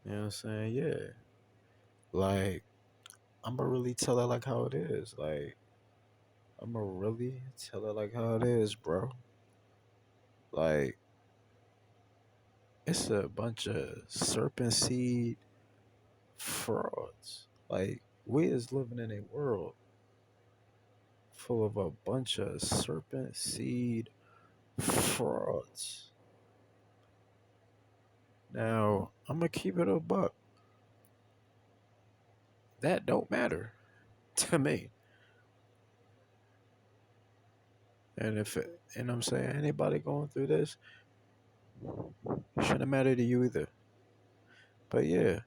You know what I'm saying? Yeah. Like, I'ma really tell it like how it is. Like, I'ma really tell it like how it is, bro. Like, it's a bunch of serpent seed frauds. Like, we is living in a world full of a bunch of serpent seed frauds. Now, I'm gonna keep it a buck. That don't matter to me. And if it, you know what I'm saying, anybody going through this, shouldn't matter to you either. But yeah,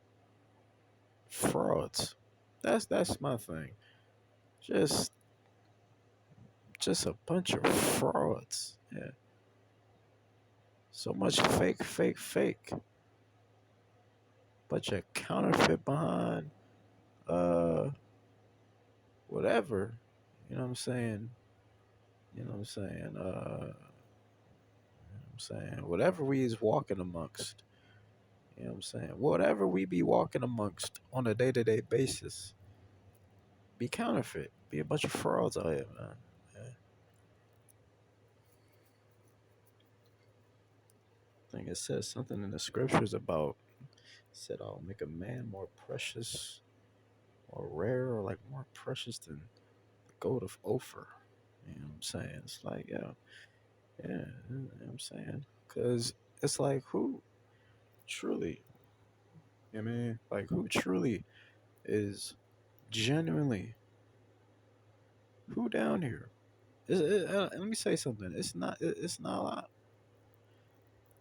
frauds. That's my thing. Just just a bunch of frauds. Yeah. So much fake, fake, fake. Bunch of counterfeit behind uh whatever. You know what I'm saying? You know what I'm saying? I'm saying whatever we is walking amongst. You know what I'm saying? Whatever we be walking amongst on a day to day basis, be counterfeit. Be a bunch of frauds out here, man. Yeah. I think it says something in the scriptures about said I'll make a man more precious or rare or like more precious than the gold of Ophir. You know what I'm saying? It's like, yeah, you know what I'm saying? Because it's like, who truly, I mean, like, who truly is genuinely, who down here? Let me say something. It's not a lot.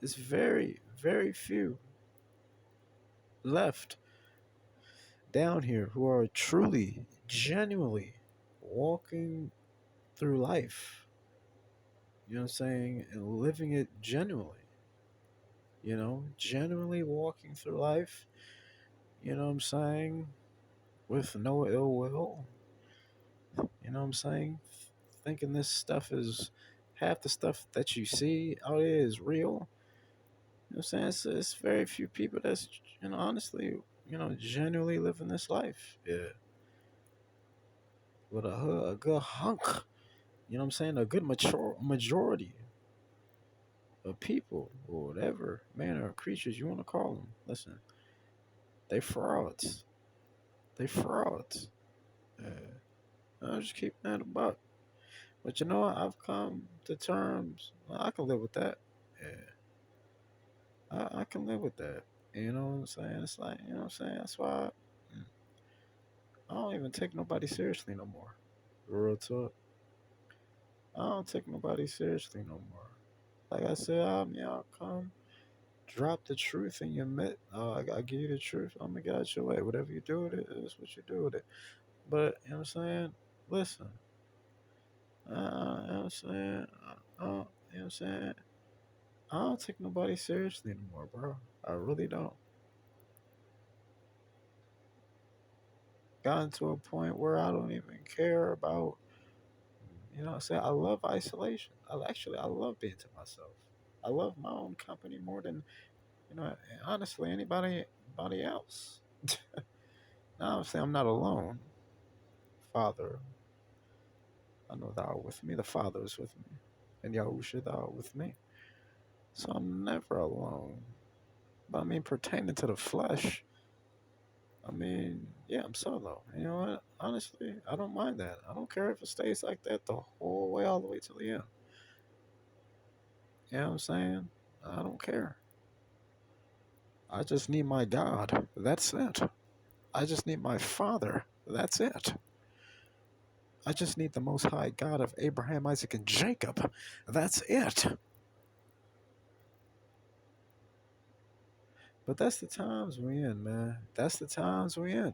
It's very, very few left down here who are truly, genuinely walking through life. You know what I'm saying? And living it genuinely. Genuinely walking through life. You know what I'm saying? With no ill will. You know what I'm saying? Thinking this stuff is half the stuff that you see out there is real. You know what I'm saying? It's very few people that's, honestly, genuinely living this life. Yeah. With a good hunk. You know what I'm saying? A good mature majority of people or whatever man or creatures you want to call them. Listen, they frauds. They frauds. Yeah. I'll just keep that a buck. But you know what? I've come to terms. I can live with that. Yeah. I can live with that. You know what I'm saying? It's like, you know what I'm saying? That's why I don't even take nobody seriously no more. Real talk. I don't take nobody seriously no more. Like I said, I'll come drop the truth in your mid. I give you the truth. I'm gonna get out your way. Whatever you do with it is what you do with it. But you know what I'm saying? Listen, you know what I'm saying? You know what I'm saying? I don't take nobody seriously anymore, bro. I really don't. Gotten to a point where I don't even care about. You know what I'm saying? I love isolation. I love being to myself. I love my own company more than honestly anybody else. Now I'm saying I'm not alone. Father, I know thou art with me. The Father is with me. And Yahusha, thou art with me. So I'm never alone. But I mean, pertaining to the flesh, I mean, yeah, I'm solo. You know what? Honestly, I don't mind that. I don't care if it stays like that the whole way, all the way to the end. You know what I'm saying? I don't care. I just need my God. That's it. I just need my Father. That's it. I just need the Most High God of Abraham, Isaac, and Jacob. That's it. But that's the times we in, man. That's the times we in.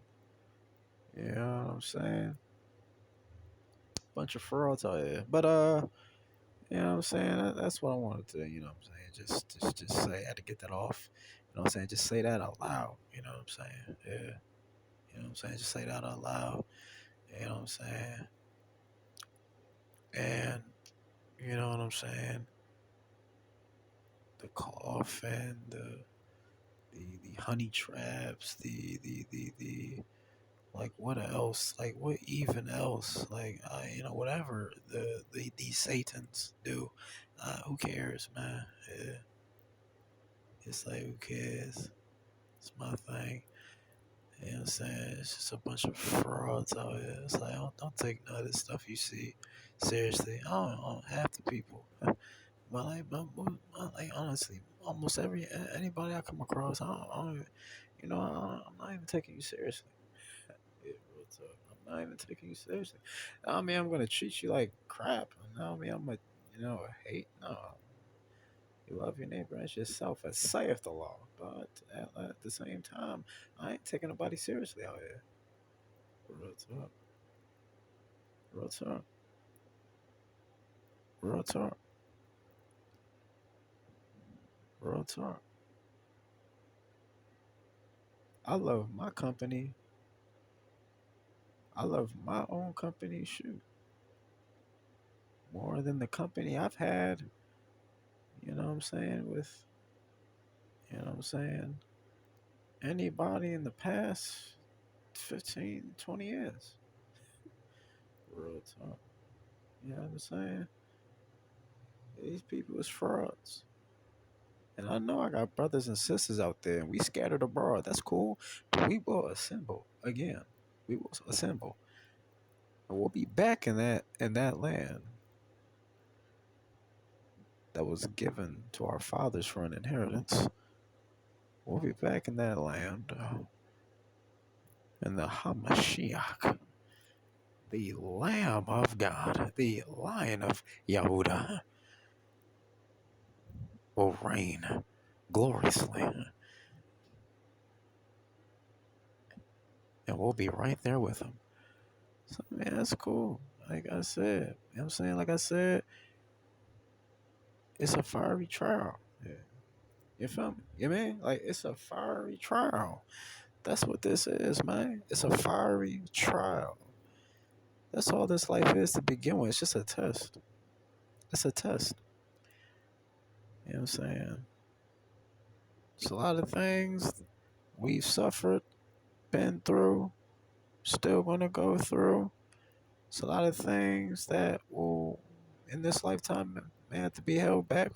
You know what I'm saying? Bunch of frauds out here. But you know what I'm saying? That's what I wanted to, you know what I'm saying? Just say I had to get that off. You know what I'm saying? Just say that out loud. You know what I'm saying? Yeah. You know what I'm saying? Just say that out loud. You know what I'm saying? And you know what I'm saying? The cough and the the honey traps, the like what else? Like what even else? Like whatever these satans do, who cares, man? Yeah, it's like who cares? It's my thing. You know what I'm saying? It's just a bunch of frauds out here. It's like don't take none of this stuff you see seriously. I don't half the people. But like honestly, almost anybody I come across, I don't even, I'm not even taking you seriously. Yeah, real talk. I'm not even taking you seriously. I mean, I'm gonna treat you like crap. I mean, I'm a, hate. No, you love your neighbor as yourself, as saith the law. But at the same time, I ain't taking nobody seriously out here. Real talk. Real talk. Real talk. Real talk. I love my company. I love my own company. Shoot, more than the company I've had. You know what I'm saying? You know what I'm saying? Anybody in the past 15, 20 years. Real talk. You know what I'm saying? These people is frauds. And I know I got brothers and sisters out there and we scattered abroad. That's cool. But we will assemble again. We will assemble. And we'll be back in that land that was given to our fathers for an inheritance. We'll be back in that land. And the Hamashiach, the Lamb of God, the Lion of Yahudah, will reign gloriously. And we'll be right there with him. So, man, that's cool. Like I said, you know what I'm saying? Like I said, it's a fiery trial. Yeah. You feel me? You mean? Like, it's a fiery trial. That's what this is, man. It's a fiery trial. That's all this life is to begin with. It's just a test. It's a test. You know what I'm saying? It's a lot of things we've suffered, been through, still gonna go through. It's a lot of things that will, in this lifetime, may have to be held back,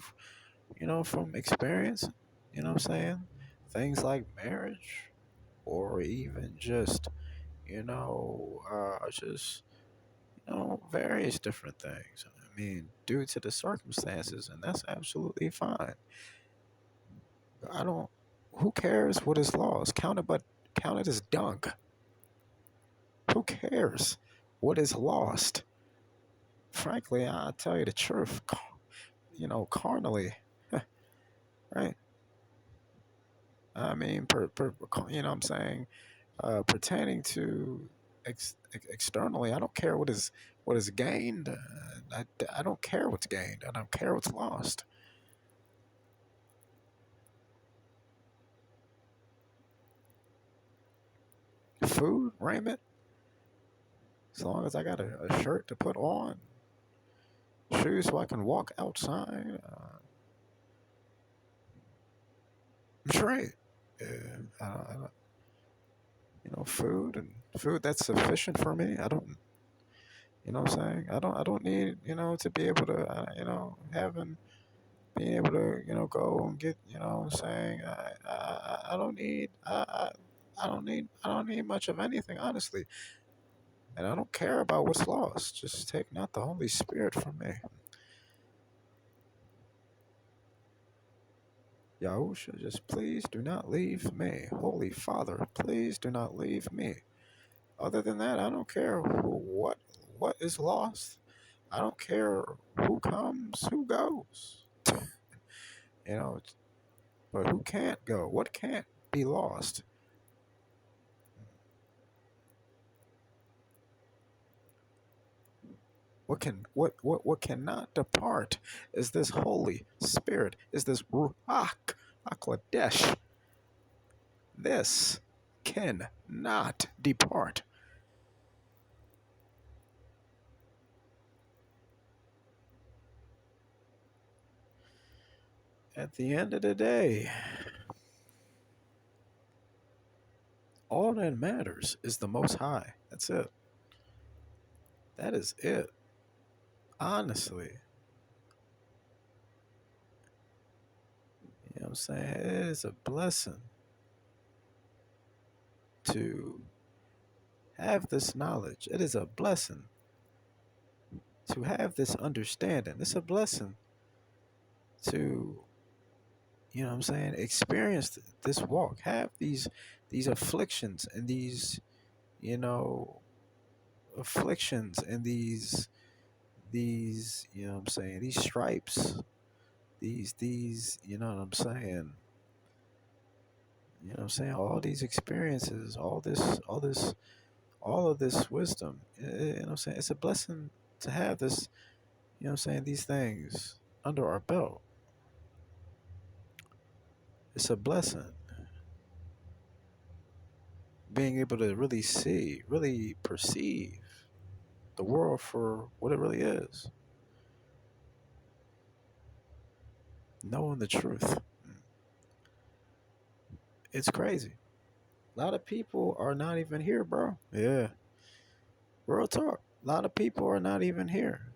from experience. You know what I'm saying? Things like marriage, or even just, various different things. I mean, due to the circumstances, and that's absolutely fine. I don't. Who cares what is lost? Count it as dung. Who cares what is lost? Frankly, I tell you the truth. Carnally, right? I mean, you know what I'm saying? Pertaining to externally, I don't care what is gained. I don't care what's gained. I don't care what's lost. Food, raiment, as long as I got a shirt to put on, shoes so I can walk outside, I'm straight. Yeah, I don't, food that's sufficient for me. I don't, you know what I'm saying? I don't need, to be able to, having being able to, go and get, what I'm saying? I don't need, I don't need much of anything, honestly. And I don't care about what's lost. Just take not the Holy Spirit from me. Yahusha, just please do not leave me. Holy Father, please do not leave me. Other than that, I don't care what is lost. I don't care who comes, who goes. You know, but who can't go? What can't be lost? What cannot depart is this Holy Spirit, is this Ruach HaKodesh. This cannot depart. At the end of the day, All that matters is the Most High. That's it. That is it. Honestly, you know what I'm saying? It is a blessing to have this knowledge. It is a blessing to have this understanding. It's a blessing to, you know what I'm saying, experience this walk, have these afflictions and these, you know, afflictions and these, you know what I'm saying, these stripes, these, you know what I'm saying, you know what I'm saying, all these experiences, all of this wisdom, you know what I'm saying, it's a blessing to have this, you know what I'm saying, these things under our belt. It's a blessing being able to really see, really perceive the world for what it really is, knowing the truth. It's crazy. A lot of people are not even here, bro. Yeah, real talk. A lot of people are not even here.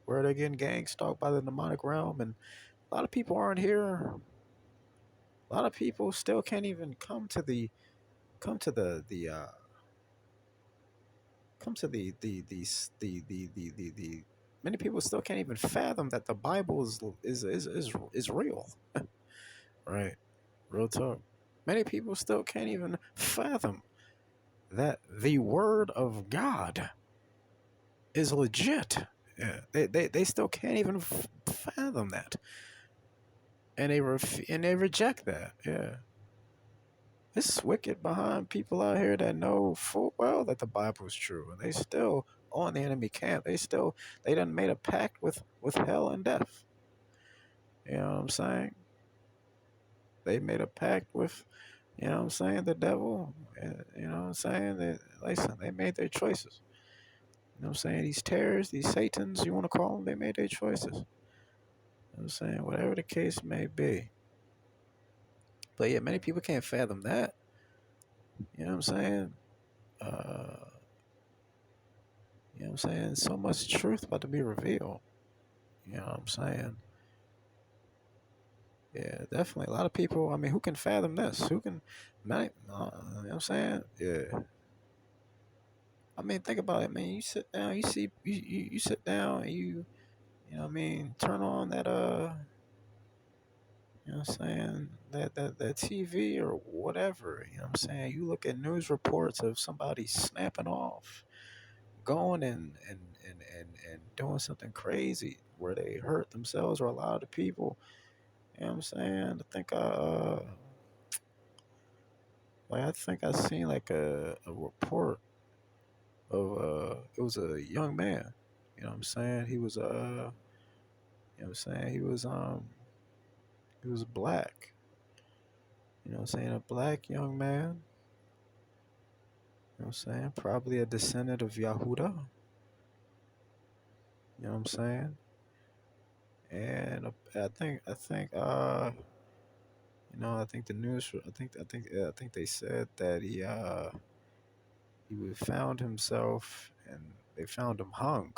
Where they're getting gang stalked by the demonic realm, and a lot of people aren't here. A lot of people still can't even come to the many people still can't even fathom that the Bible is real. Right. Real talk. Many people still can't even fathom that the word of God is legit. Yeah, they still can't even fathom that, and and they reject that. Yeah, it's wicked behind people out here that know full well that the Bible is true, and they still on the enemy camp. They done made a pact with hell and death. You know what I'm saying? They made a pact with, you know what I'm saying, the devil. You know what I'm saying? Listen, they made their choices. You know what I'm saying? These terrorists, these satans, you want to call them, they made their choices. You know what I'm saying? Whatever the case may be. But yeah, many people can't fathom that. You know what I'm saying? Uh, you know what I'm saying? So much truth about to be revealed. You know what I'm saying? Yeah, definitely. A lot of people, I mean, who can fathom this? Who can, you know what I'm saying? Yeah. I mean, think about it, man. You sit down, you see, you sit down, and you know what I mean, turn on that, you know what I'm saying, that TV or whatever, you know what I'm saying. You look at news reports of somebody snapping off, going and doing something crazy where they hurt themselves or a lot of people. You know what I'm saying? I think I seen like a report of it was a young man. You know what I'm saying? You know what I'm saying? He was black. You know what I'm saying? A black young man. You know what I'm saying? Probably a descendant of Yahuda. You know what I'm saying? And you know, I think the news I think they said that he found himself and they found him hung.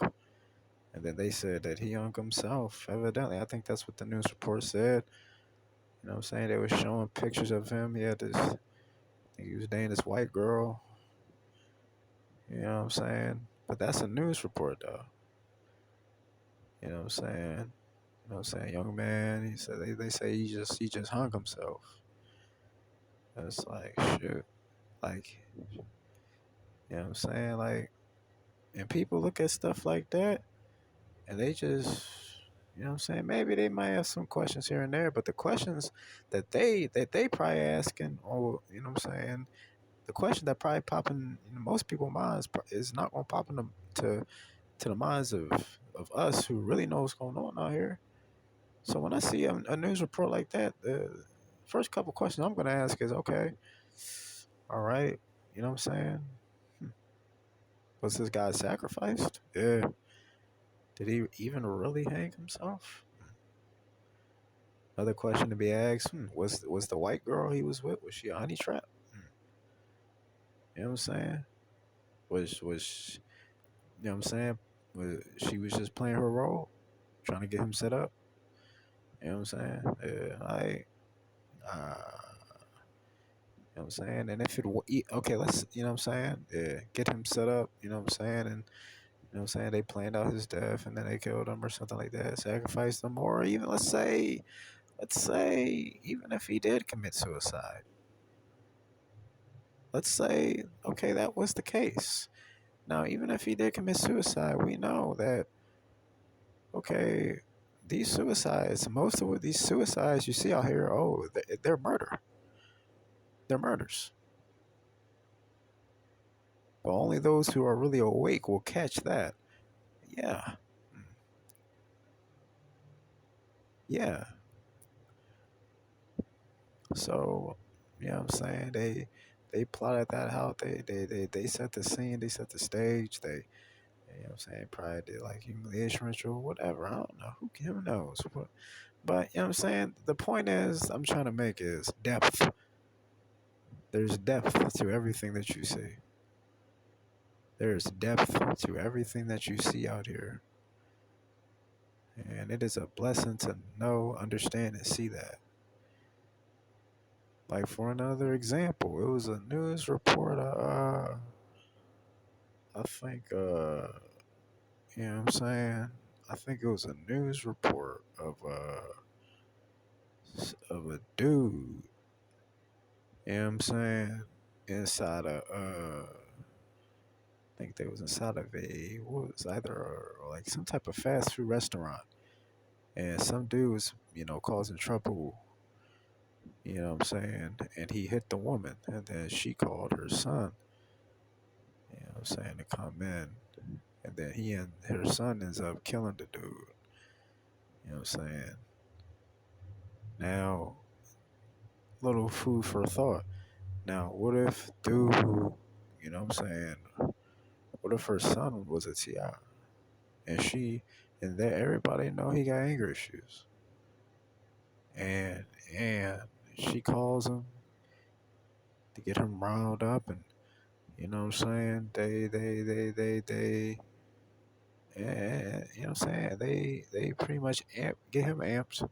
And then they said that he hung himself. Evidently, I think that's what the news report said. You know what I'm saying? They were showing pictures of him. He had this, I think he was dating this white girl. You know what I'm saying? But that's a news report, though. You know what I'm saying? You know what I'm saying? Young man, he said they say he just hung himself. And it's like shit. Like, you know what I'm saying? Like, and people look at stuff like that and they just, you know what I'm saying? Maybe they might have some questions here and there, but the questions that they probably asking, or you know what I'm saying, the question that probably popping in most people's minds is not gonna pop into to the minds of us who really know what's going on out here. So when I see a news report like that, the first couple questions I'm gonna ask is, okay, all right, you know what I'm saying? Hmm, was this guy sacrificed? Yeah. Did he even really hang himself? Another question to be asked: was the white girl he was with, was she a honey trap? You know what I'm saying? Was you know what I'm saying? She was just playing her role, trying to get him set up. You know what I'm saying? Yeah, you know what I'm saying? And if okay, let's, you know what I'm saying? Yeah, get him set up, you know what I'm saying? And you know what I'm saying? They planned out his death and then they killed him or something like that, sacrificed him, or even let's say, even if he did commit suicide, let's say, okay, that was the case. Now, even if he did commit suicide, we know that, okay, these suicides, most of these suicides you see out here, oh, they're murder. They're murders. But only those who are really awake will catch that. Yeah, yeah. So, you know what I'm saying? They plotted that out. They set the scene. They set the stage. You know what I'm saying? Probably did like humiliation ritual, whatever. I don't know. Who knows? But you know what I'm saying? The point is, I'm trying to make is depth. There's depth to everything that you see. There's depth to everything that you see out here. And it is a blessing to know, understand, and see that. Like for another example, it was a news report. I think, you know what I'm saying? I think it was a news report of a dude. You know what I'm saying? Inside I think they was inside of what was either like some type of fast food restaurant, and some dude was, you know, causing trouble. You know what I'm saying? And he hit the woman, and then she called her son. You know what I'm saying, to come in, and then he and her son ends up killing the dude. You know what I'm saying? Now, little food for thought. Now, what if dude who, you know what I'm saying? What if her son was a TI, and and that everybody know he got anger issues, and and she calls him to get him riled up, and you know what I'm saying? They and you know what I'm saying? They pretty much get him amped,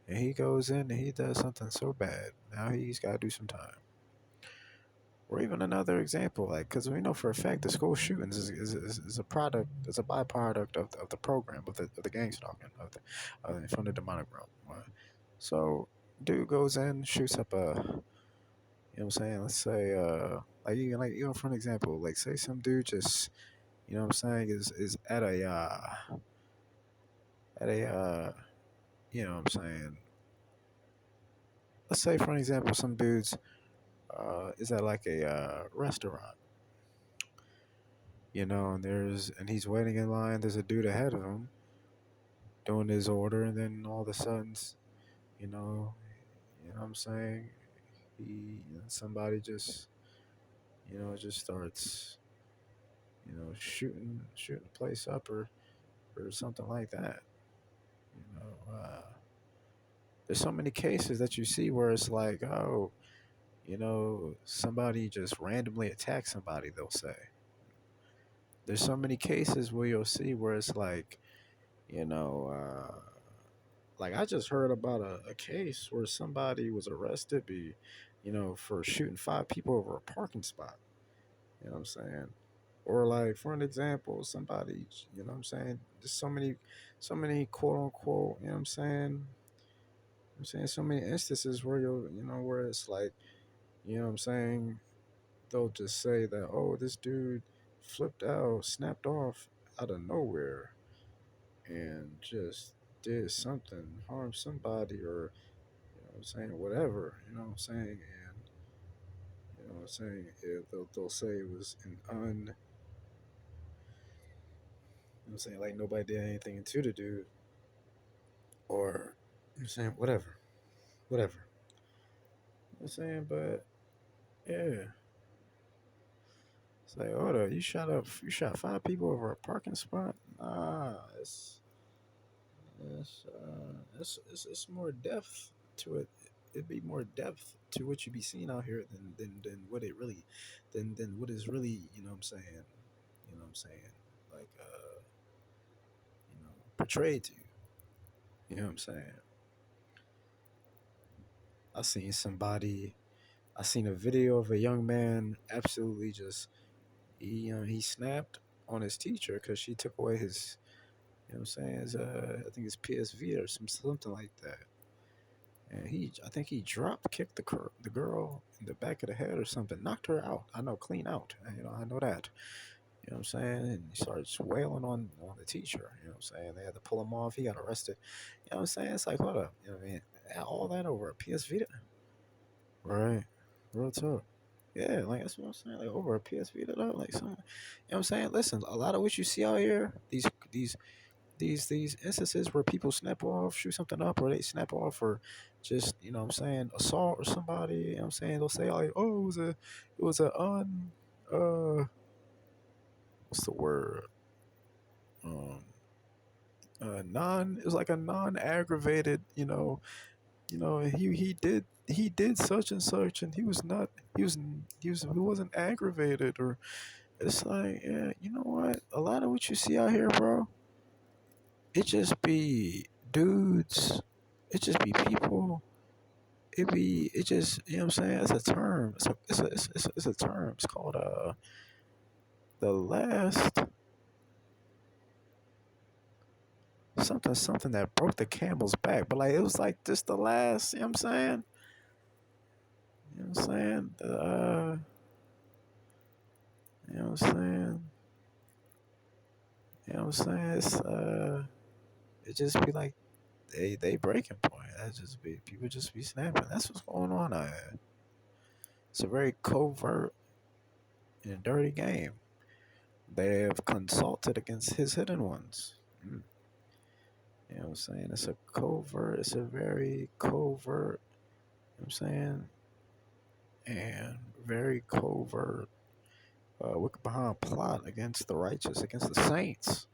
and he goes in and he does something so bad. Now he's got to do some time. Or even another example, like, because we know for a fact the school shootings is a product, is a byproduct of the program, of the gang stalking, from the demonic realm. Right? So, dude goes in, shoots up you know what I'm saying? Let's say, even for an example, like, say some dude just, you know what I'm saying, is at a, you know what I'm saying? Let's say, for an example, some dudes, is at like a, restaurant, you know, and he's waiting in line. There's a dude ahead of him doing his order, and then all of a sudden, you know, you know what I'm saying? Somebody just, you know, just starts, you know, shooting the place up or something like that. You know, there's so many cases that you see where it's like, oh, you know, somebody just randomly attacks somebody. They'll say there's so many cases where you'll see where it's like, you know, like I just heard about a case where somebody was arrested, you know, for shooting five people over a parking spot. You know what I'm saying? Or like for an example, somebody, you know what I'm saying? There's so many quote unquote, you know what I'm saying so many instances where you know, where it's like, you know what I'm saying? They'll just say that, oh, this dude flipped out, snapped off out of nowhere, and just did something, harmed somebody, or you know what I'm saying, whatever, you know what I'm saying, and you know what I'm saying, they'll say it was an you know what I'm saying, like nobody did anything to the dude, or you know what I'm saying, whatever, you know what I'm saying, but yeah, it's like, hold up, you shot five people over a parking spot. Nah, it's more depth to it. it'd be more depth to what you be seeing out here than what it really than what is really, you know what I'm saying, you know what I'm saying, like portrayed to you. You know what I'm saying? I seen somebody I seen a video of a young man absolutely just he snapped on his teacher because she took away his, you know what I'm saying, his, I think it's PSV or something like that. And I think he drop kicked the girl in the back of the head or something, knocked her out. I know, clean out. I know that. You know what I'm saying? And he starts wailing on the teacher. You know what I'm saying? They had to pull him off. He got arrested. You know what I'm saying? It's like, what up? You know what I mean? All that over a PS Vita. Right. Real talk. Yeah, like that's what I'm saying. Like over a PS Vita, though, like some, you know what I'm saying. Listen, a lot of what you see out here, these instances where people snap off, shoot something up, or they snap off, or just, you know what I'm saying, assault or somebody. You know what I'm saying? They'll say like, oh, it was a what's the word, um non, it was like a non-aggravated, he did such and such, and he was not he wasn't aggravated, or it's like, yeah, you know what, a lot of what you see out here, bro, it just be dudes, it just be people, it just, you know what I'm saying, it's a term, it's a term, it's called the last something that broke the camel's back, but like it was like just the last, you know what I'm saying, you know what I'm saying, you know what I'm saying, you know what I'm saying, it just be like they breaking point. That just be people just be snapping. That's what's going on out here. It's a very covert and dirty game. They have consulted against his hidden ones. Mm. You know what I'm saying? It's a covert. It's a very covert. You know what I'm saying, and very covert. Look behind plot against the righteous, against the saints,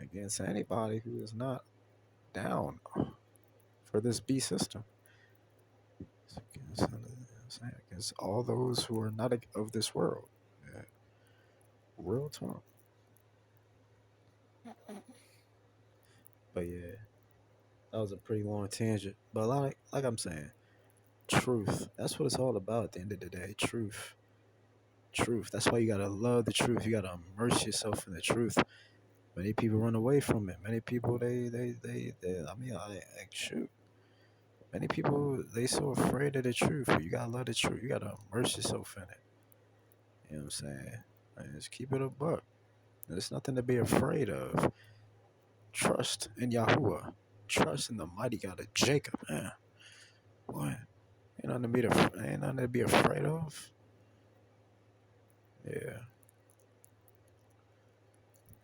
against anybody who is not down for this B system. Against all those who are not of this world. Yeah. Real talk. But yeah, that was a pretty long tangent. But like I'm saying, truth. That's what it's all about at the end of the day. Truth. Truth. That's why you gotta love the truth. You gotta immerse yourself in the truth. Many people run away from it. Many people they I mean I shoot. Many people they so afraid of the truth. But you gotta love the truth. You gotta immerse yourself in it. You know what I'm saying? And just keep it a buck. There's nothing to be afraid of. Trust in Yahuwah. Trust in the mighty God of Jacob, man. Boy, ain't nothing to be afraid of. Yeah,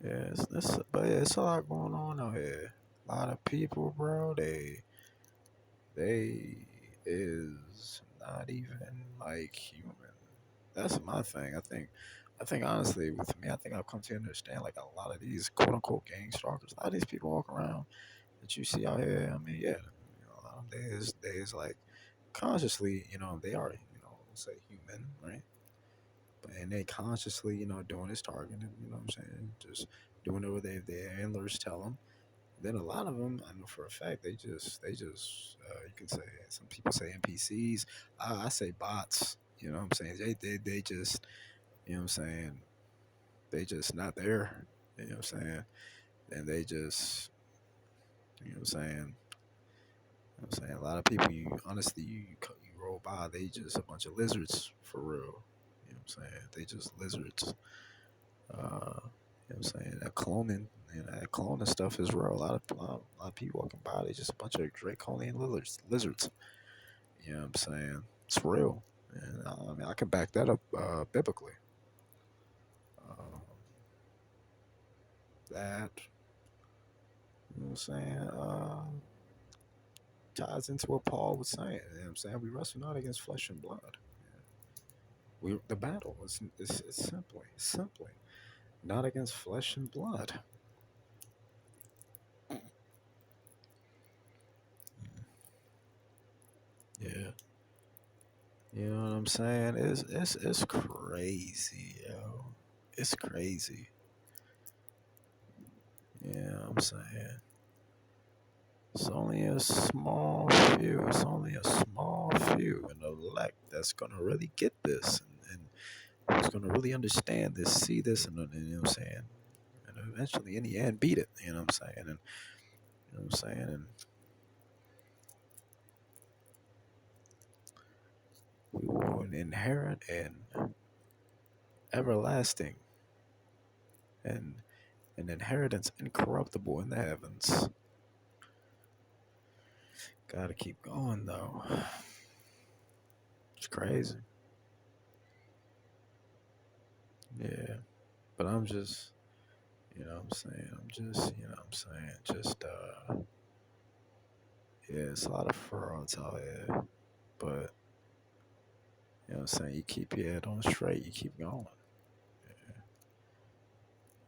yeah. But yeah, it's a lot going on out here. A lot of people, bro. They is not even like human. That's my thing. I think honestly, with me, I think I've come to understand like a lot of these quote unquote gang stalkers. A lot of these people walk around that you see out here. I mean, yeah, a lot of them days like consciously, they are, say human, right? But and they consciously, doing this targeting, what I'm saying, just doing what their handlers tell them. Then a lot of them, I know for a fact, they just you can say, some people say NPCs. I say bots. You know what I'm saying? They just, you know what I'm saying, they just not there. You know what I'm saying? And they just, you know what I'm saying. I'm saying, a lot of people, you honestly, you roll by, they just a bunch of lizards for real. You know what I'm saying? They just lizards. You know what I'm saying? That cloning stuff is real. A lot of people walking by, they just a bunch of draconian lizards. You know what I'm saying? It's real. And I mean, I can back that up biblically. Um, that, you know what I'm saying? Ties into what Paul was saying. You know what I'm saying? We wrestle not against flesh and blood. The battle is simply not against flesh and blood. You know what I'm saying? It's crazy, yo. It's crazy. Yeah, I'm saying it's only a small few. It's only a small few in the elect that's gonna really get this, and who's gonna really understand this, see this, and you know what I'm saying, and eventually in the end beat it. You know what I'm saying? And you know what I'm saying? And we will inherit an everlasting and an inheritance incorruptible in the heavens. Gotta keep going though. It's crazy. Yeah. But I'm just, you know what I'm saying? I'm just, you know what I'm saying? Just, yeah, it's a lot of frauds out here. But, you know what I'm saying? You keep your head on straight, you keep going.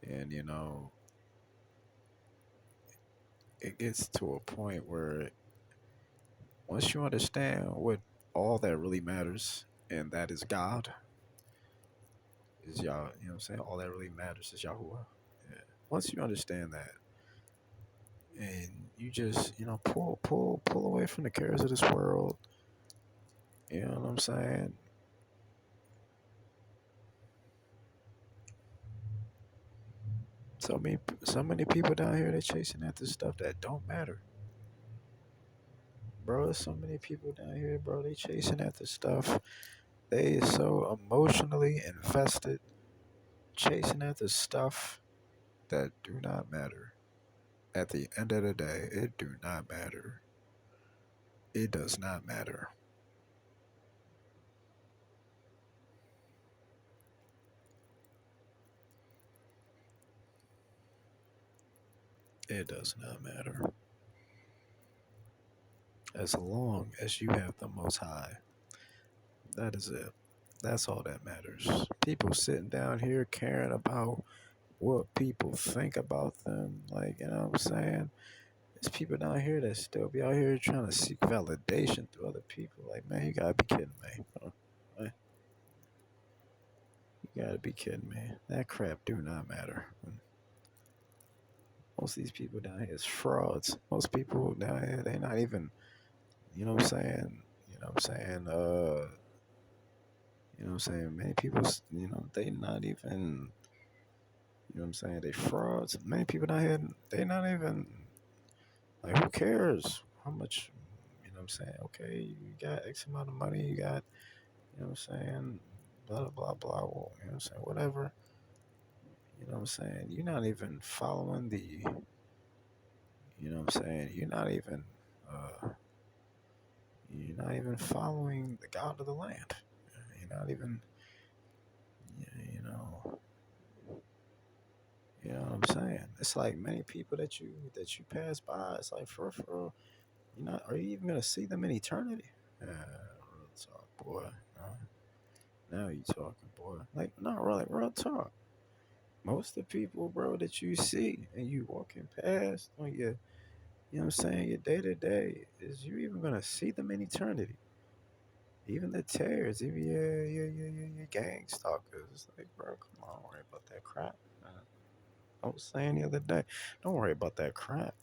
And, you know, it gets to a point where once you understand what all that really matters, and that is God, is Yah, you know what I'm saying? All that really matters is Yahuwah. Yeah. Once you understand that, and you just, you know, pull away from the cares of this world, you know what I'm saying? So many people down here, they're chasing after stuff that don't matter. Bro, there's so many people down here, bro, they chasing after stuff. They so emotionally invested, chasing after stuff that do not matter. At the end of the day, it do not matter. It does not matter. It does not matter. As long as you have the Most High, that is it. That's all that matters. People sitting down here caring about what people think about them. Like, you know what I'm saying? There's people down here that still be out here trying to seek validation through other people. Like, man, you gotta be kidding me. Like, you gotta be kidding me. That crap do not matter. Most of these people down here is frauds. Most people down here, they not even, you know what I'm saying? You know what I'm saying? You know what I'm saying? Many people, you know, they not even, you know what I'm saying? They frauds. Many people down here, they not even, like, who cares how much, you know what I'm saying? Okay, you got X amount of money, you got, you know what I'm saying? Blah, blah, blah. Well, you know what I'm saying? Whatever. You know what I'm saying? You're not even following you know what I'm saying? Uh, you're not even following the God of the land. You're not even, you know, you know what I'm saying? It's like many people that you pass by. It's like for real, you know, are you even gonna see them in eternity? Real talk, boy. Now you talking, boy. Like, not really, real talk. Most of the people, bro, that you see and you walking past on your, you know what I'm saying, your day to day, is you even gonna see them in eternity? Even the tears, even your gang stalkers. It's like, bro, come on, don't worry about that crap. I was saying the other day, don't worry about that crap.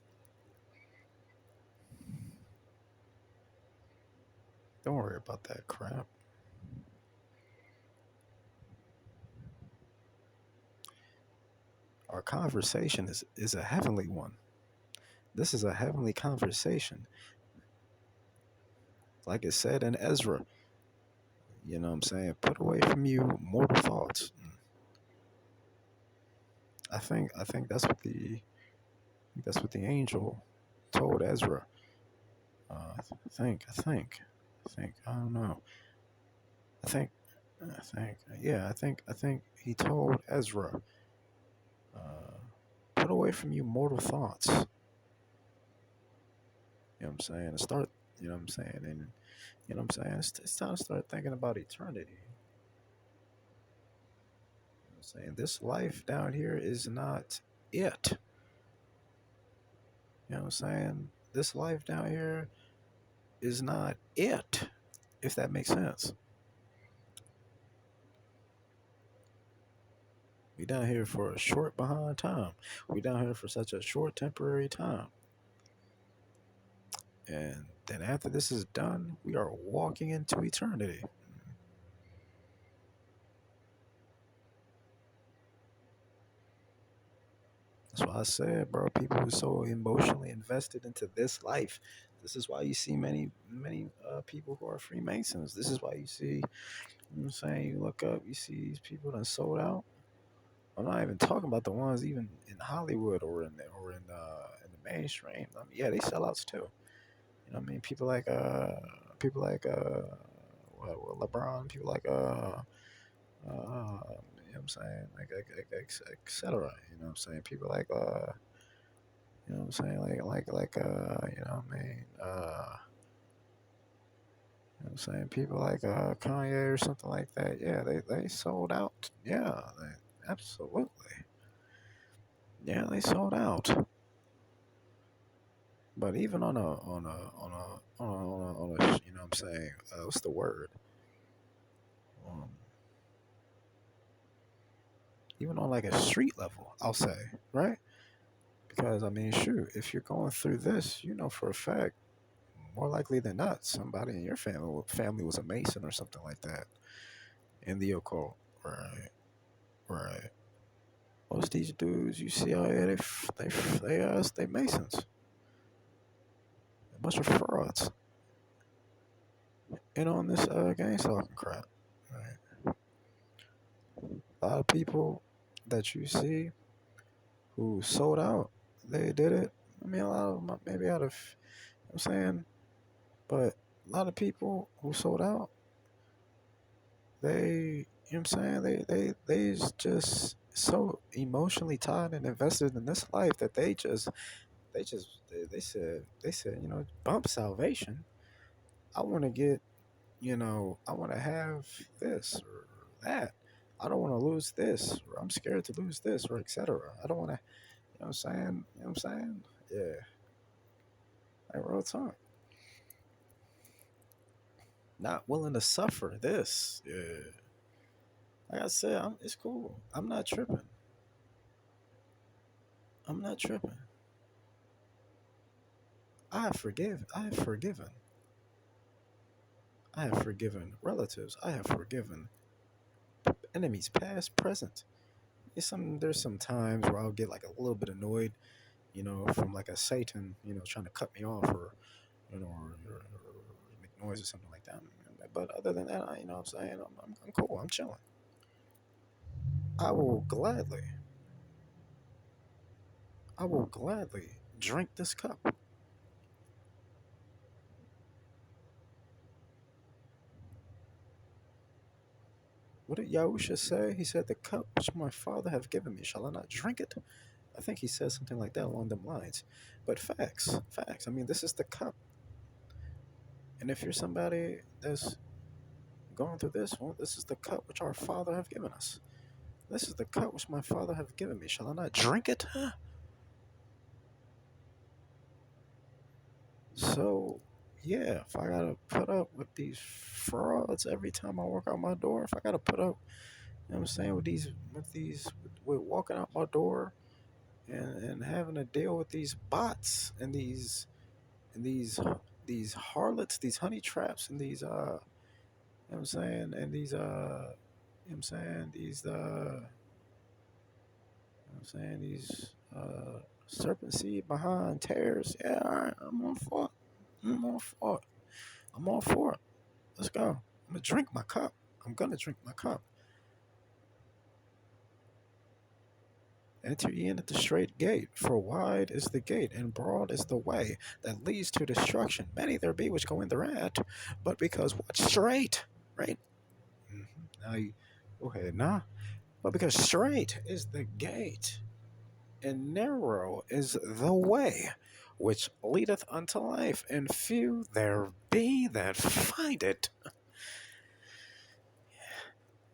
Don't worry about that crap. Our conversation is a heavenly one. This is a heavenly conversation. Like it said in Ezra, you know what I'm saying? Put away from you mortal thoughts. I think that's what the angel told Ezra. I don't know. I think I think he told Ezra, uh, put away from you mortal thoughts. You know what I'm saying? And start, you know what I'm saying? And you know what I'm saying? It's time to start thinking about eternity. You know what I'm saying? This life down here is not it. You know what I'm saying? This life down here is not it, if that makes sense. We down here for a short behind time. We down here for such a short temporary time. And then after this is done, we are walking into eternity. That's why I said, bro, people who are so emotionally invested into this life. This is why you see many people who are Freemasons. This is why you see, you know what I'm saying, you look up, you see these people that sold out. I'm not even talking about the ones even in Hollywood or in the mainstream. I mean, yeah, they sellouts too. You know what I mean? People like LeBron, people like you know what I'm saying, et cetera. You know what I'm saying? People like you know what I'm saying, you know what I mean, you know what I'm saying, people like Kanye or something like that. Yeah, they sold out. Yeah, absolutely. Yeah, they sold out. But even on a you know what I'm saying, what's the word? Um, Even on like a street level, I'll say, right? Because I mean, shoot, if you're going through this, you know for a fact, more likely than not, somebody in your family was a mason or something like that in the occult, right? Right. Most of these dudes you see out here, they masons, a bunch of frauds, and on this gang stalking crap. Right. A lot of people that you see who sold out, they did it. I mean, a lot of them maybe out of, you know what I'm saying, but a lot of people who sold out, they, you know what I'm saying, they is just so emotionally tied and invested in this life that they said, you know, bump salvation. I want to get, you know, I want to have this or that. I don't want to lose this, or I'm scared to lose this, or etc. I don't want to, you know what I'm saying? You know what I'm saying? Yeah, like real talk. Not willing to suffer this. Yeah. Like I said, it's cool. I'm not tripping. I'm not tripping. I have forgiven. I have forgiven. I have forgiven relatives. I have forgiven enemies, past, present. There's some times where I'll get like a little bit annoyed, you know, from like a Satan, you know, trying to cut me off or you know, or make noise or something like that. But other than that, you know what I'm saying, I'm cool. I'm chilling. I will gladly, I will gladly drink this cup. What did Yahusha say? He said, "The cup which my father have given me, shall I not drink it?" I think he said something like that along them lines. But facts, facts. I mean, this is the cup. And if you're somebody that's going through this, well, this is the cup which our Father have given us. This is the cup which my Father have given me. Shall I not drink it? So, yeah, if I gotta put up with these frauds every time I walk out my door, if I gotta put up, you know what I'm saying, with walking out my door and having to deal with these bots and these harlots, these honey traps, and these you know what I'm saying, and these you know what I'm saying, these you know what I'm saying, these serpent seed behind tears. Yeah, all right, I'm all for it. I'm all for it. I'm all for it. Let's go. I'm gonna drink my cup. I'm gonna drink my cup. Enter ye in at the straight gate, for wide is the gate, and broad is the way that leads to destruction. Many there be which go in thereat, but because what straight, right? Now you go ahead, nah. But because straight is the gate, and narrow is the way which leadeth unto life, and few there be that find it.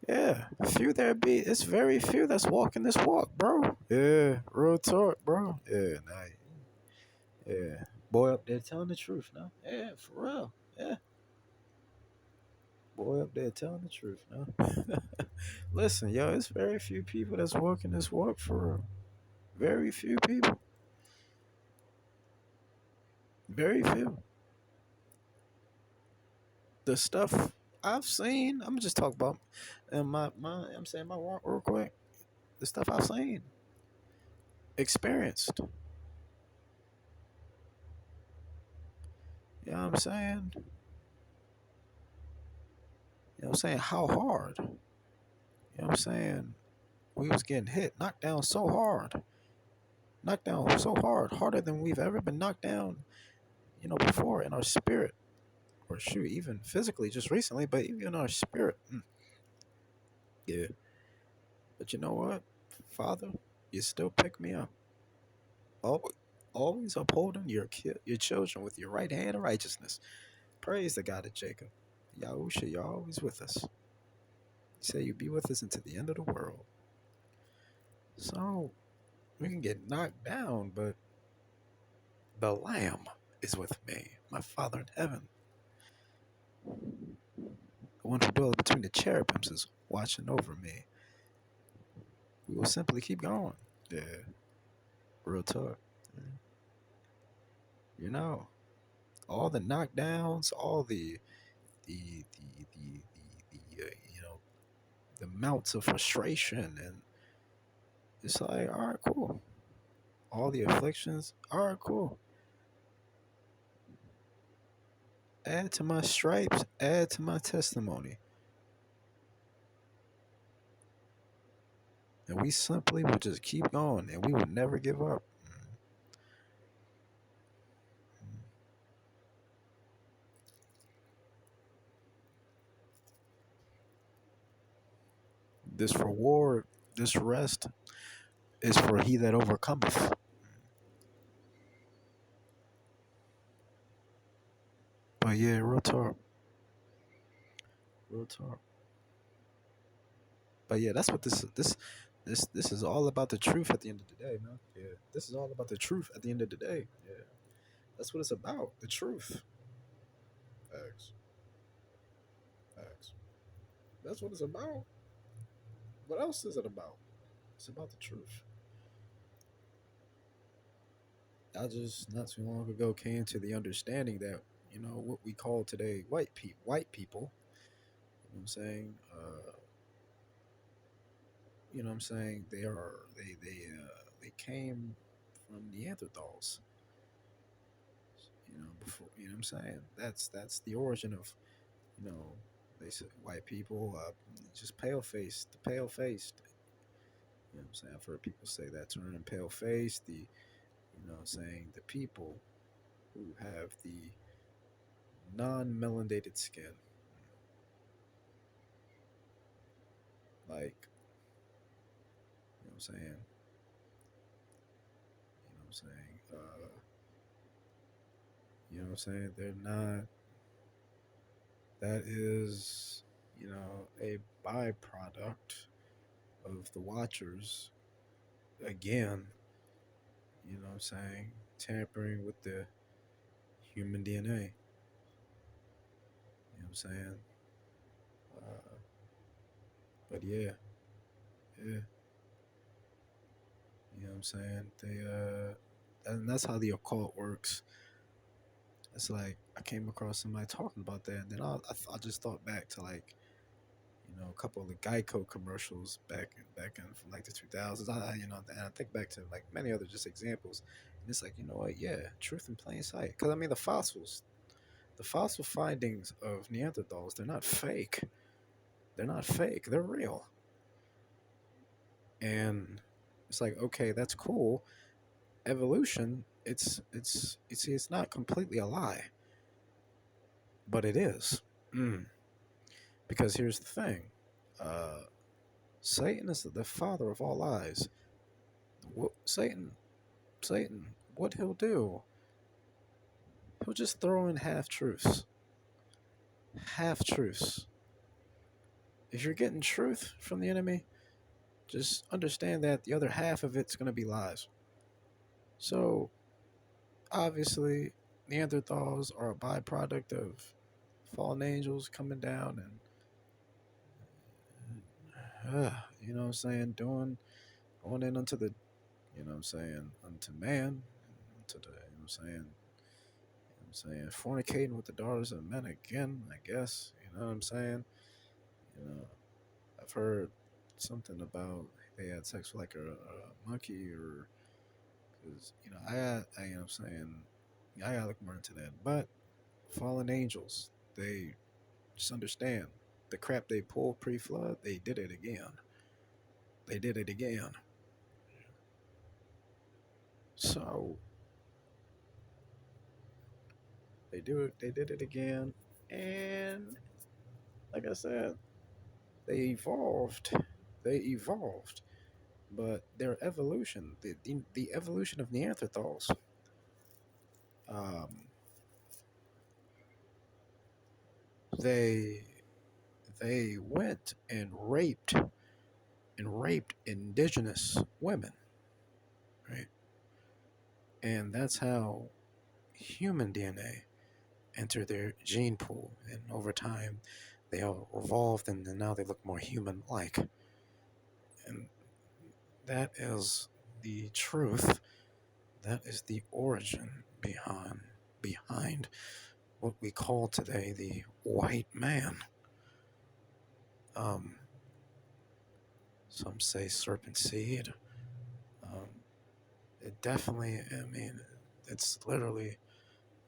Yeah, few there be. It's very few that's walking this walk, bro. Yeah, real talk, bro. Yeah, nah, yeah. Boy up there telling the truth now. Yeah, for real. Yeah, Boy up there telling the truth, huh? Listen, yo, it's very few people that's working this work for real. Very few people. Very few. The stuff I've seen, I'm just talking about and I'm saying my walk real quick. The stuff I've seen, experienced. You know what I'm saying? You know what I'm saying? How hard? You know what I'm saying? We was getting hit, knocked down so hard. Knocked down so hard, harder than we've ever been knocked down, before in our spirit. Or shoot, even physically, just recently, but even in our spirit. Yeah. But you know what? Father, you still pick me up. Always, always upholding your children with your right hand of righteousness. Praise the God of Jacob. Yahusha, you're always with us. You say you be with us until the end of the world. So we can get knocked down, but the Lamb is with me, my Father in heaven. The one who dwells between the cherubims is watching over me. We will simply keep going. Yeah, real talk. You know, all the knockdowns, all the the mounts of frustration, and it's like, all right, cool. All the afflictions, all right, cool. Add to my stripes, add to my testimony, and we simply will just keep going, and we will never give up. This reward, this rest, is for he that overcometh. But yeah, real talk. But yeah, that's what this is all about. The truth at the end of the day, man. Yeah, this is all about the truth at the end of the day. Yeah, that's what it's about. The truth. Facts. Facts. That's what it's about. What else is it about? It's about the truth. I just not too long ago came to the understanding that what we call today white people. You know what I'm saying? You know what I'm saying? They came from Neanderthals. Before you know what I'm saying? That's the origin of you know they said white people just pale faced. You know what I'm saying? I've heard people say that term pale faced. Saying the people who have the non-melanated skin, like what I'm saying. What I'm saying. What I'm saying. They're not. That is, a byproduct of the Watchers. Again, what I'm saying. Tampering with the human DNA. You know what I'm saying. Uh, but yeah, yeah. You know what I'm saying. And that's how the occult works. It's like I came across somebody talking about that, and then I just thought back to like a couple of the Geico commercials back in from like the 2000s. And I think back to like many other just examples, and it's like what? Yeah, truth in plain sight. Because I mean the fossil findings of Neanderthals, they're not fake. They're not fake. They're real. And it's like okay, that's cool. Evolution, it's not completely a lie, but it is. Mm. Because here's the thing. Uh, Satan is the father of all lies. Satan, what he'll do, he'll just throw in half truths. Half truths. If you're getting truth from the enemy, just understand that the other half of it's going to be lies. So, obviously, Neanderthals are a byproduct of fallen angels coming down and you know what I'm saying, doing going in unto the, you know what I'm saying, unto man, unto the, you know what I'm saying, fornicating with the daughters of men again, I guess, you know what I'm saying? You know, I've heard something about they had sex with like a monkey or, because, you know, you know what I'm saying, I gotta look more into that. But fallen angels, they just understand the crap they pulled pre flood, they did it again. They did it again. So they did it again. And like I said, they evolved. They evolved. But their evolution, the evolution of Neanderthals, um, they they went and raped indigenous women, right? And that's how human DNA entered their gene pool, and over time, they all evolved, and then now they look more human-like. And that is the truth. That is the origin behind what we call today the white man. Um, some say serpent seed. Um, it definitely, I mean, it's literally,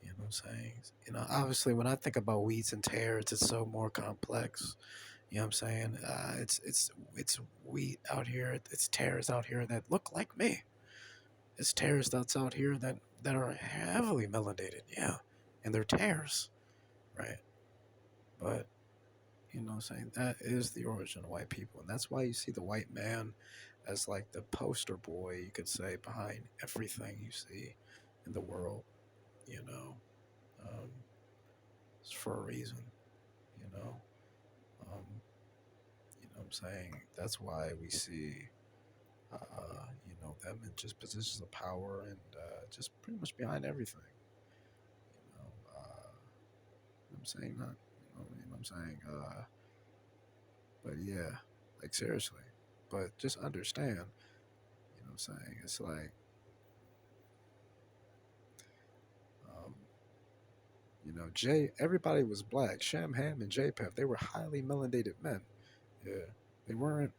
you know what I'm saying? You know, obviously, when I think about weeds and tares, it's so more complex. You know what I'm saying? It's wheat out here, it's tares out here that look like me. It's tares that's out here that are heavily melanated, yeah, and they're tares, right? But you know what I'm saying? That is the origin of white people. And that's why you see the white man as like the poster boy, you could say, behind everything you see in the world, you know. Um, it's for a reason, you know. Um, you know what I'm saying? That's why we see, you know, them in just positions of power and just pretty much behind everything, you know. I'm saying that, you know what I'm saying? But yeah, like seriously. But just understand, you know what I'm saying? It's like, um, you know, everybody was black. Shem, Ham, and Japheth, they were highly melanated men. Yeah. They weren't,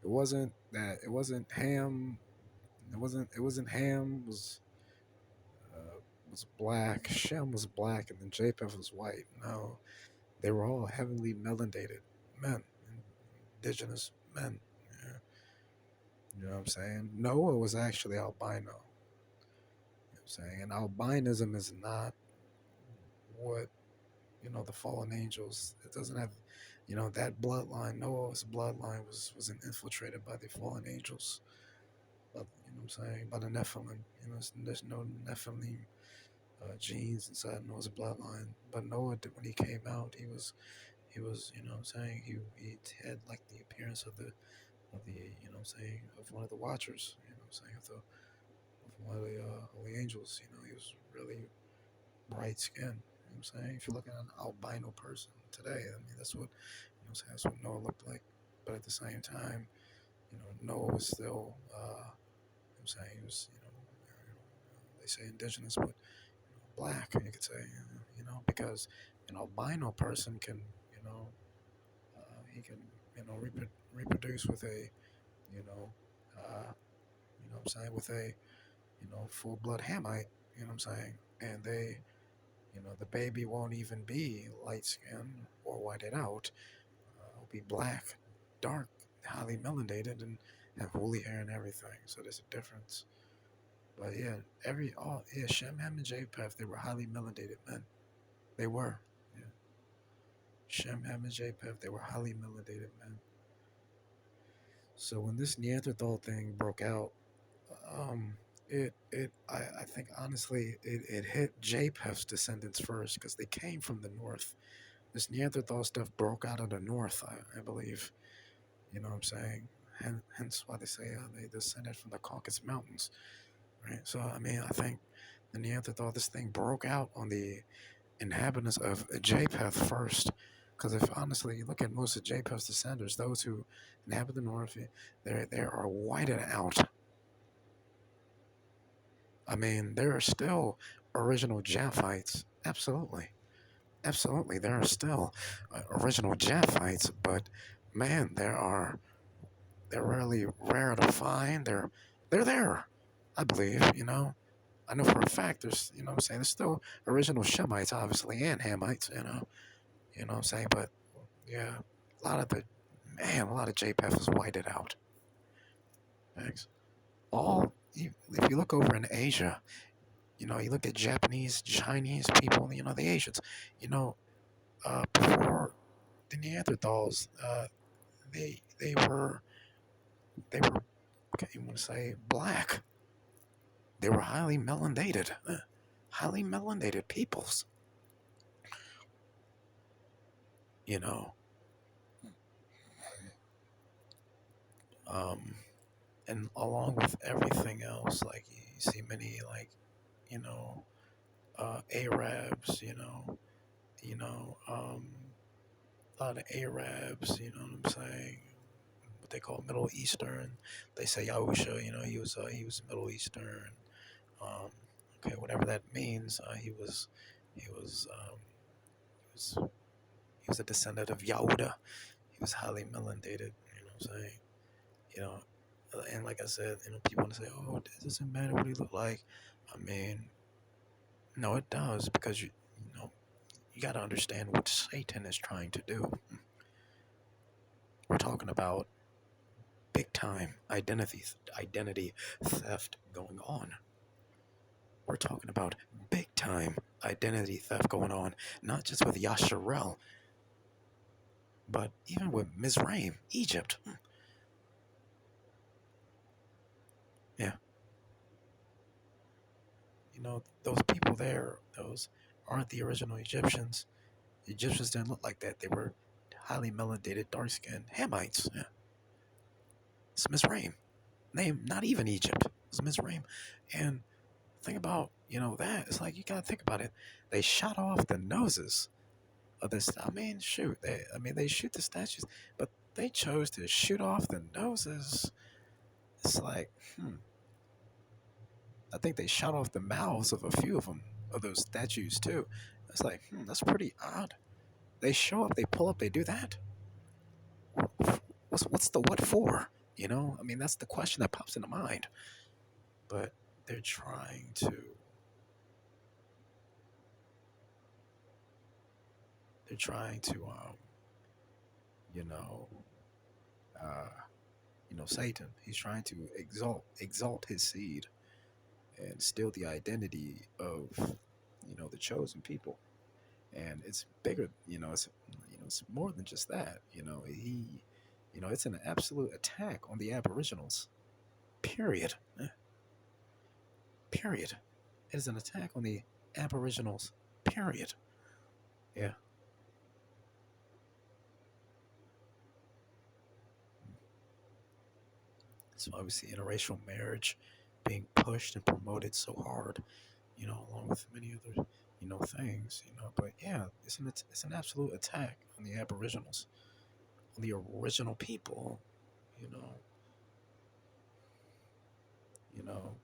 it wasn't Ham, it wasn't Ham was black, Shem was black, and then Japheth was white. No, they were all heavily melanated men, indigenous men. Yeah. You know what I'm saying? Noah was actually albino. You know what I'm saying? And albinism is not what, you know, the fallen angels. It doesn't have, you know, that bloodline. Noah's bloodline was infiltrated by the fallen angels. But, you know what I'm saying? By the Nephilim. You know, there's no Nephilim genes inside Noah's bloodline. But Noah, when he came out, you know what I'm saying? He had like the appearance of the, you know what I'm saying, of one of the Watchers. You know what I'm saying? Of one of the holy angels. You know, he was really bright skin. You know what I'm saying? If you look at an albino person today, I mean, that's what, you know, that's what Noah looked like. But at the same time, you know, Noah was still, you know what I'm saying, he was, they say indigenous, but black, you could say, you know, because an albino person can, you know, he can, you know, reproduce with a, you know, you know what I'm saying, with a, you know, full blood Hamite, you know what I'm saying, and they, you know, the baby won't even be light skinned or whited out. It'll be black, dark, highly melanated, and have woolly hair and everything. So there's a difference. But yeah, yeah, Shem, Ham, and Japheth, they were highly melanated men. They were. Yeah. Shem, Ham, and Japheth, they were highly melanated men. So when this Neanderthal thing broke out, um, I think honestly, it hit Japheth's descendants first because they came from the north. This Neanderthal stuff broke out of the north, I believe. You know what I'm saying? Hence why they say they descended from the Caucasus Mountains, right? So, I mean, I think the Neanderthal, this thing broke out on the inhabitants of Japheth first, Because if honestly you look at most of Japheth's descendants, those who inhabit the north, they are whited out. I mean, there are still original Japhites. Absolutely. Absolutely. There are still original Japhites, but man, they're really rare to find. They're there, I believe, you know. I know for a fact there's, you know what I'm saying, there's still original Shemites, obviously, and Hamites, you know what I'm saying, but yeah, a lot of JPEF is whited out. Thanks. If you look over in Asia, you know, you look at Japanese, Chinese people, you know, the Asians, you know, before the Neanderthals, they were they were okay, you want to say black. They were highly melanated peoples. You know, um, and along with everything else, like you see many like you know Arabs, you know a lot of Arabs, you know what I'm saying? What they call Middle Eastern. They say Yahusha, you know, he was Middle Eastern. Um, okay, whatever that means. He was he was he was a descendant of Yahuda. He was highly melanated. You know what I'm saying? You know, and like I said, you know, people want to say, "Oh, it doesn't matter what he looked like." I mean, no, it does because you know you got to understand what Satan is trying to do. We're talking about big time identity theft going on. We're talking about big time identity theft going on, not just with Yasharel, but even with Mizraim, Egypt. Yeah, you know, those people there, those aren't the original Egyptians. The Egyptians didn't look like that. They were highly melanated, dark skinned Hamites. Yeah. It's Mizraim. Name, not even Egypt. It's Mizraim. And think about, you know, that. It's like, you got to think about it. They shot off the noses of this. I mean, shoot. They shoot the statues, but they chose to shoot off the noses. It's like, I think they shot off the mouths of a few of them, of those statues too. It's like, that's pretty odd. They show up, they pull up, they do that. What's the what for? You know, I mean, that's the question that pops into mind. But they're trying to, they're trying to, you know, uh, Satan. He's trying to exalt his seed and steal the identity of, the chosen people. And it's bigger, it's more than just that. It's an absolute attack on the Aboriginals. Period. Period. It is an attack on the Aboriginals. Period. Yeah. So obviously interracial marriage being pushed and promoted so hard, along with many other, things, But yeah, it's an absolute attack on the Aboriginals, on the original people, you know, you know.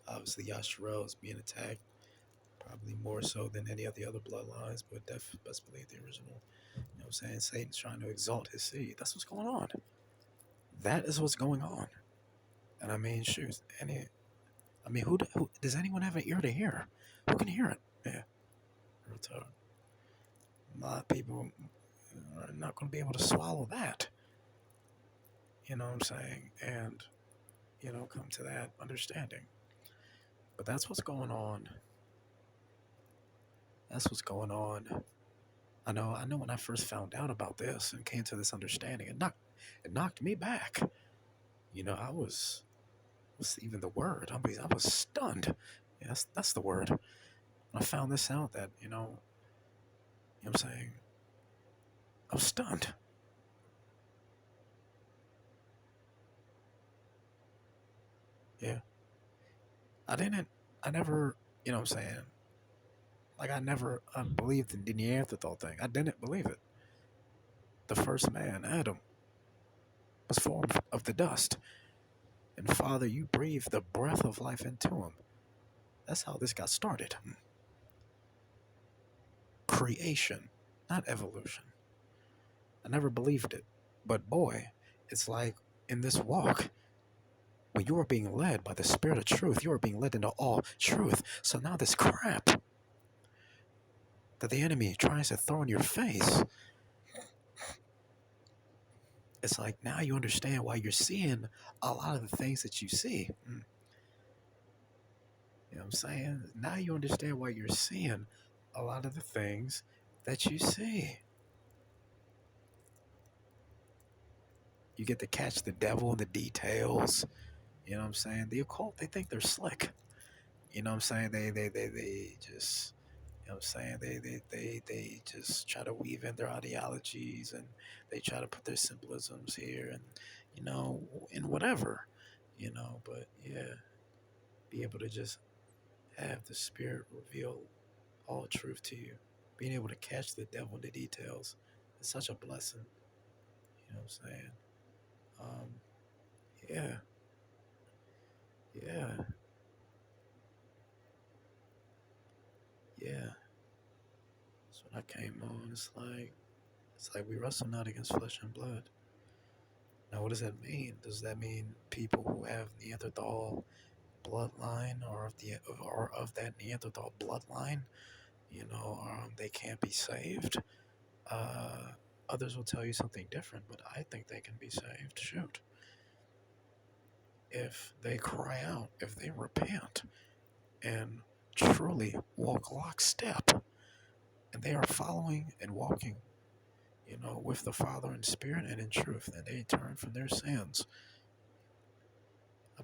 Obviously Yasharel is being attacked probably more so than any of the other bloodlines, but best believe the original. You know what I'm saying? Satan's trying to exalt his seed. That's what's going on. That is what's going on. And I mean, shoot, who does anyone have an ear to hear? Who can hear it? Yeah, a lot of people are not going to be able to swallow that. You know what I'm saying? And come to that understanding. But that's what's going on. That's what's going on. I know when I first found out about this and came to this understanding, it knocked me back. What's even the word? I was stunned. Yeah, that's the word. When I found this out that, what I'm saying? I was stunned. Yeah. I didn't, I never, you know what I'm saying? Like I never believed in the Neanderthal thing. I didn't believe it. The first man, Adam, was formed of the dust. And Father, you breathed the breath of life into him. That's how this got started. Creation, not evolution. I never believed it. But boy, it's like in this walk, when you are being led by the Spirit of truth, you are being led into all truth. So now this crap that the enemy tries to throw in your face, it's like now you understand why you're seeing a lot of the things that you see. You know what I'm saying? Now you understand why you're seeing a lot of the things that you see. You get to catch the devil in the details. You know what I'm saying? The occult, they think they're slick. You know what I'm saying? They just, you know what I'm saying? They just try to weave in their ideologies, and they try to put their symbolisms here, and, you know, and whatever, you know, but yeah, be able to just have the Spirit reveal all truth to you. Being able to catch the devil in the details is such a blessing. You know what I'm saying? Um, yeah, yeah, yeah. So when I came on, it's like we wrestle not against flesh and blood. Now, what does that mean? Does that mean people who have Neanderthal bloodline, or of that Neanderthal bloodline, they can't be saved? Uh, Others will tell you something different, but I think they can be saved. Shoot, if they cry out, if they repent, and truly walk lockstep, and they are following and walking, with the Father in spirit and in truth, and they turn from their sins. I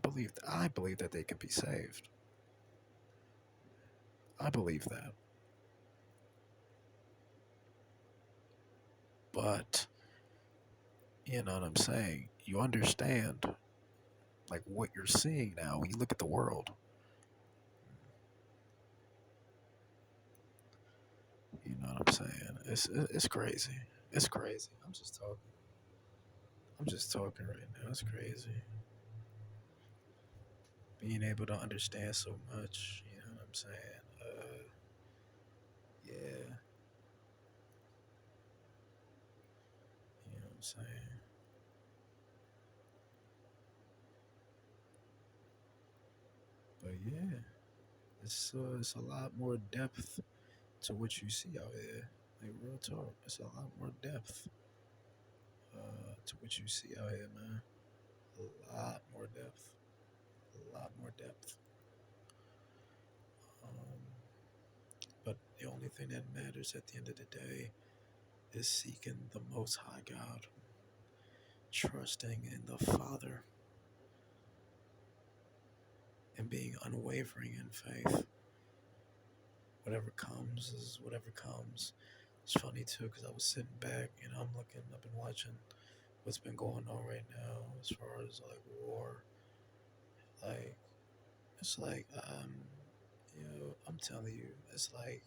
believe that they can be saved. I believe that. But you know what I'm saying? You understand like what you're seeing now when you look at the world. You know what I'm saying? It's crazy. It's crazy. I'm just talking. I'm just talking right now. It's crazy. Being able to understand so much. You know what I'm saying? Yeah. You know what I'm saying? But yeah, it's a lot more depth to what you see out here. Like real talk, it's a lot more depth to what you see out here, man. A lot more depth. A lot more depth. Um, but the only thing that matters at the end of the day is seeking the Most High God, trusting in the Father, and being unwavering in faith. Whatever comes is whatever comes. It's funny too, because I was sitting back, I've been watching what's been going on right now as far as like war. Like, it's like, I'm telling you, it's like,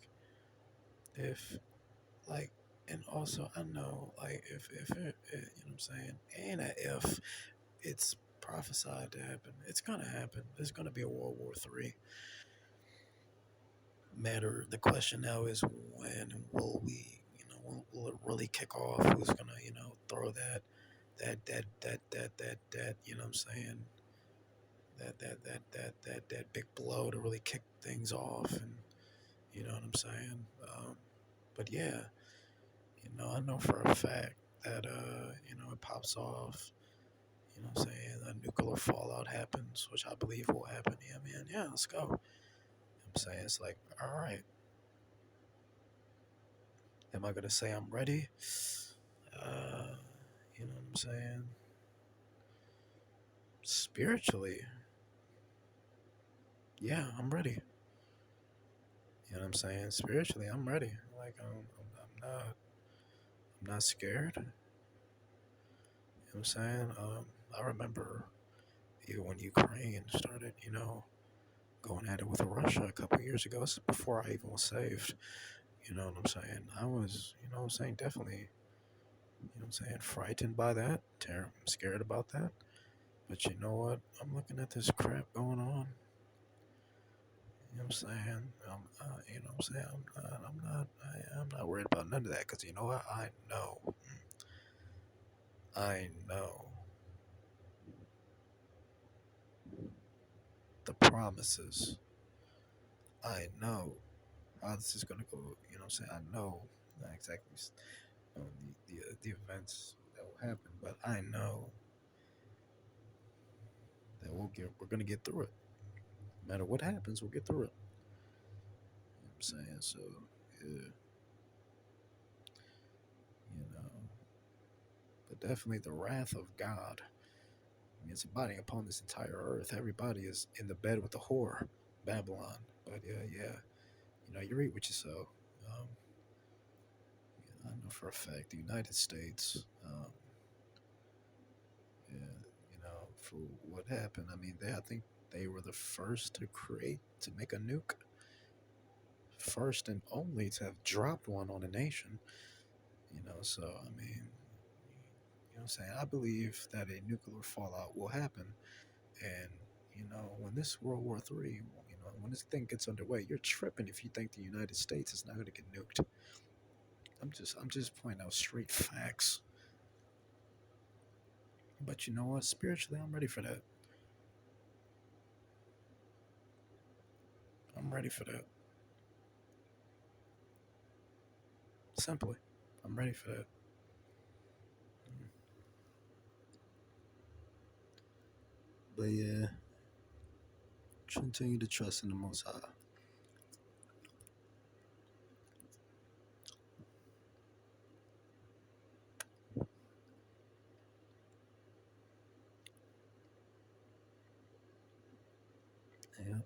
if, like, and also I know, like, if you know what I'm saying, and if it's prophesied to happen, it's gonna happen. There's gonna be a World War III. The question now is, when will we, will it really kick off? Who's gonna, throw that, you know what I'm saying? That big blow to really kick things off, and you know what I'm saying. But yeah, I know for a fact that it pops off. You know what I'm saying? A nuclear fallout happens, which I believe will happen. Yeah, man. Yeah, let's go. You know what I'm saying? It's like, all right, am I gonna say I'm ready? Uh, you know what I'm saying? Spiritually, yeah, I'm ready. You know what I'm saying? Spiritually, I'm ready. Like, I'm not scared. You know what I'm saying? I remember even when Ukraine started, going at it with Russia a couple of years ago. This is before I even was saved. You know what I'm saying? I was, you know what I'm saying, definitely, you know what I'm saying, frightened by that, scared about that. But you know what? I'm looking at this crap going on. You know what I'm saying? You know what I'm saying? I'm not worried about none of that because you know what? I know the promises. I know how this is gonna go. You know what I'm saying? I know not exactly the events that will happen, but I know that we're gonna get through it. No matter what happens, we'll get through it. You know what I'm saying? So yeah, you know, but definitely the wrath of God. I mean, it's abiding upon this entire earth. Everybody is in the bed with the whore, Babylon. But yeah, you know, you read what you sow. Um, I know for a fact the United States, yeah, you know, for what happened. I mean, I think they were the first to make a nuke, first and only to have dropped one on a nation. You know, so I mean, you know, what I'm saying, I believe that a nuclear fallout will happen, and you know, when this World War III, you know, when this thing gets underway, you're tripping if you think the United States is not going to get nuked. I'm just pointing out straight facts. But you know what? Spiritually, I'm ready for that. I'm ready for that. Simply, I'm ready for that. Mm. But yeah, continue to trust in the Most High. Yeah.